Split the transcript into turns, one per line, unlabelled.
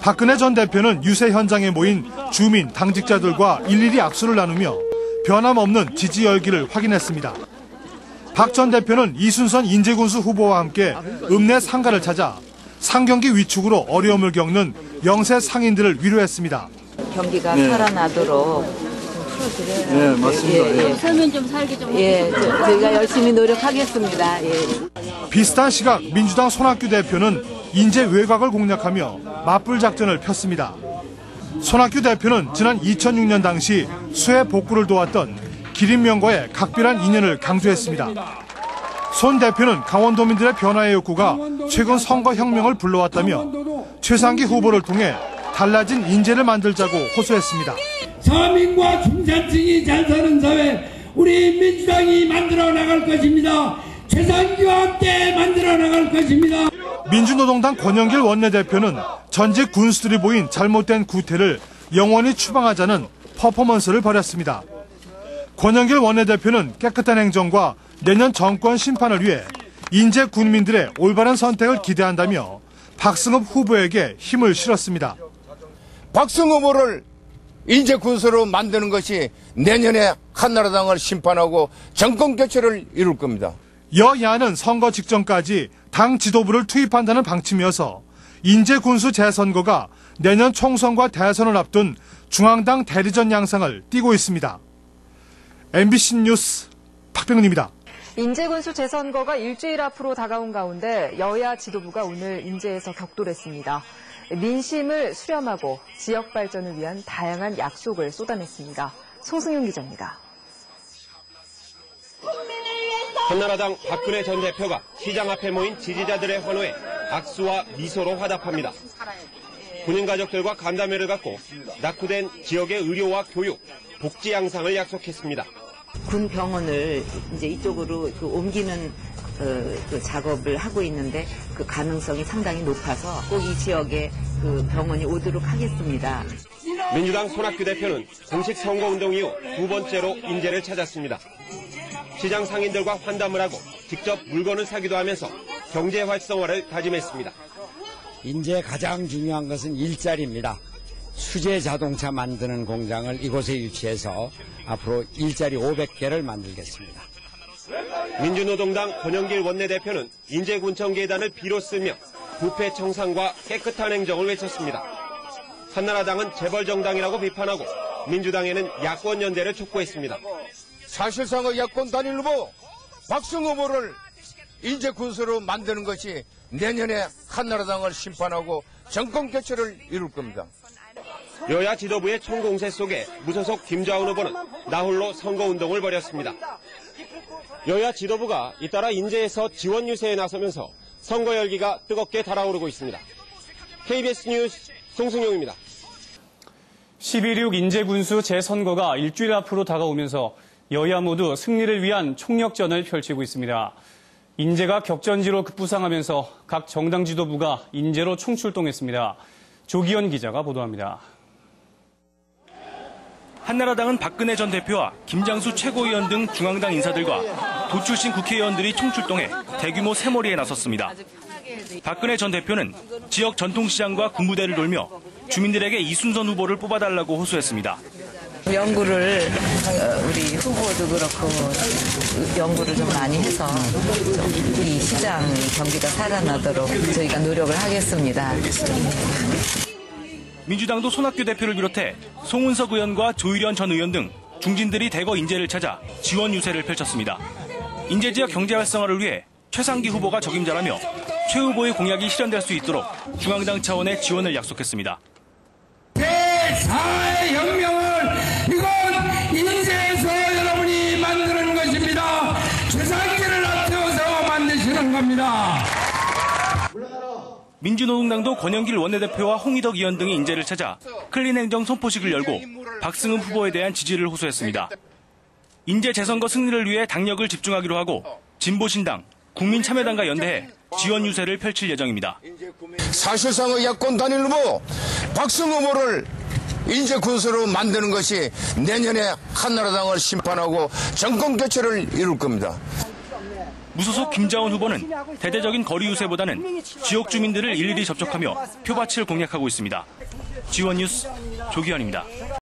박근혜 전 대표는 유세 현장에 모인 주민, 당직자들과 일일이 악수를 나누며 변함없는 지지 열기를 확인했습니다. 박 전 대표는 이순선 인제군수 후보와 함께 읍내 상가를 찾아 상경기 위축으로 어려움을 겪는 영세 상인들을 위로했습니다.
경기가 살아나도록 풀어드려요.
네, 맞습니다.
살면 좀 살기 좀. 저희가 열심히 노력하겠습니다.
비슷한 시각 민주당 손학규 대표는 인재 외곽을 공략하며 맞불 작전을 폈습니다. 손학규 대표는 지난 2006년 당시 수해 복구를 도왔던 기린명과의 각별한 인연을 강조했습니다. 손 대표는 강원도민들의 변화의 욕구가 최근 선거혁명을 불러왔다며 최상기 후보를 통해 달라진 인재를 만들자고 호소했습니다.
서민과 중산층이 잘 사는 사회, 우리 민주당이 만들어 나갈 것입니다. 최상기와 함께 만들어 나갈 것입니다.
민주노동당 권영길 원내대표는 전직 군수들이 보인 잘못된 구태를 영원히 추방하자는 퍼포먼스를 벌였습니다. 권영길 원내대표는 깨끗한 행정과 내년 정권 심판을 위해 인재 군민들의 올바른 선택을 기대한다며 박승업 후보에게 힘을 실었습니다.
박승업 후보를 인재 군수로 만드는 것이 내년에 한나라당을 심판하고 정권 교체를 이룰 겁니다.
여야는 선거 직전까지 당 지도부를 투입한다는 방침이어서 인재 군수 재선거가 내년 총선과 대선을 앞둔 중앙당 대리전 양상을 띠고 있습니다. MBC 뉴스 박병훈입니다.
인재군수 재선거가 일주일 앞으로 다가온 가운데 여야 지도부가 오늘 인재에서 격돌했습니다. 민심을 수렴하고 지역 발전을 위한 다양한 약속을 쏟아냈습니다. 송승윤 기자입니다.
한나라당 박근혜 전 대표가 시장 앞에 모인 지지자들의 환호에 악수와 미소로 화답합니다. 군인 가족들과 간담회를 갖고 낙후된 지역의 의료와 교육, 복지 양상을 약속했습니다.
군 병원을 이제 이쪽으로 옮기는 작업을 하고 있는데 그 가능성이 상당히 높아서 꼭 이 지역에 그 병원이 오도록 하겠습니다.
민주당 손학규 대표는 공식 선거운동 이후 두 번째로 인재를 찾았습니다. 시장 상인들과 환담을 하고 직접 물건을 사기도 하면서 경제 활성화를 다짐했습니다.
인재의 가장 중요한 것은 일자리입니다. 수제 자동차 만드는 공장을 이곳에 유치해서 앞으로 일자리 500개를 만들겠습니다.
민주노동당 권영길 원내대표는 인재군청 계단을 비로 쓰며 부패 청산과 깨끗한 행정을 외쳤습니다. 한나라당은 재벌정당이라고 비판하고 민주당에는 야권연대를 촉구했습니다.
사실상의 야권 단일 후보 박승업 후보를 인재 군수로 만드는 것이 내년에 한나라당을 심판하고 정권 교체를 이룰 겁니다.
여야 지도부의 총공세 속에 무소속 김좌운 후보는 나홀로 선거운동을 벌였습니다. 여야 지도부가 잇따라 인재에서 지원 유세에 나서면서 선거 열기가 뜨겁게 달아오르고 있습니다. KBS 뉴스 송승용입니다.
11.6 인재군수 재선거가 일주일 앞으로 다가오면서 여야 모두 승리를 위한 총력전을 펼치고 있습니다. 인재가 격전지로 급부상하면서 각 정당 지도부가 인재로 총출동했습니다. 조기현 기자가 보도합니다.
한나라당은 박근혜 전 대표와 김장수 최고위원 등 중앙당 인사들과 도 출신 국회의원들이 총출동해 대규모 새머리에 나섰습니다. 박근혜 전 대표는 지역 전통시장과 군부대를 돌며 주민들에게 이순선 후보를 뽑아달라고 호소했습니다.
연구를 우리 후보도 그렇고 연구를 좀 많이 해서 이 시장 경기가 살아나도록 저희가 노력을 하겠습니다.
민주당도 손학규 대표를 비롯해 송은석 의원과 조일현 전 의원 등 중진들이 대거 인재를 찾아 지원 유세를 펼쳤습니다. 인재 지역 경제 활성화를 위해 최상기 후보가 적임자라며 최 후보의 공약이 실현될 수 있도록 중앙당 차원의 지원을 약속했습니다.
제4의 혁명을 이건 인재에서 여러분이 만드는 것입니다. 최상기를 앞세워서 만드시는 겁니다.
민주노동당도 권영길 원내대표와 홍희덕 의원 등이 인재를 찾아 클린 행정 선포식을 열고 박승훈 후보에 대한 지지를 호소했습니다. 인재 재선거 승리를 위해 당력을 집중하기로 하고 진보신당, 국민참여당과 연대해 지원 유세를 펼칠 예정입니다.
사실상의 야권 단일 후보 박승업 후보를 인재 군수로 만드는 것이 내년에 한나라당을 심판하고 정권 교체를 이룰 겁니다.
무소속 김자원 후보는 대대적인 거리 유세보다는 지역 주민들을 일일이 접촉하며 표밭을 공략하고 있습니다. 지원뉴스 조기현입니다.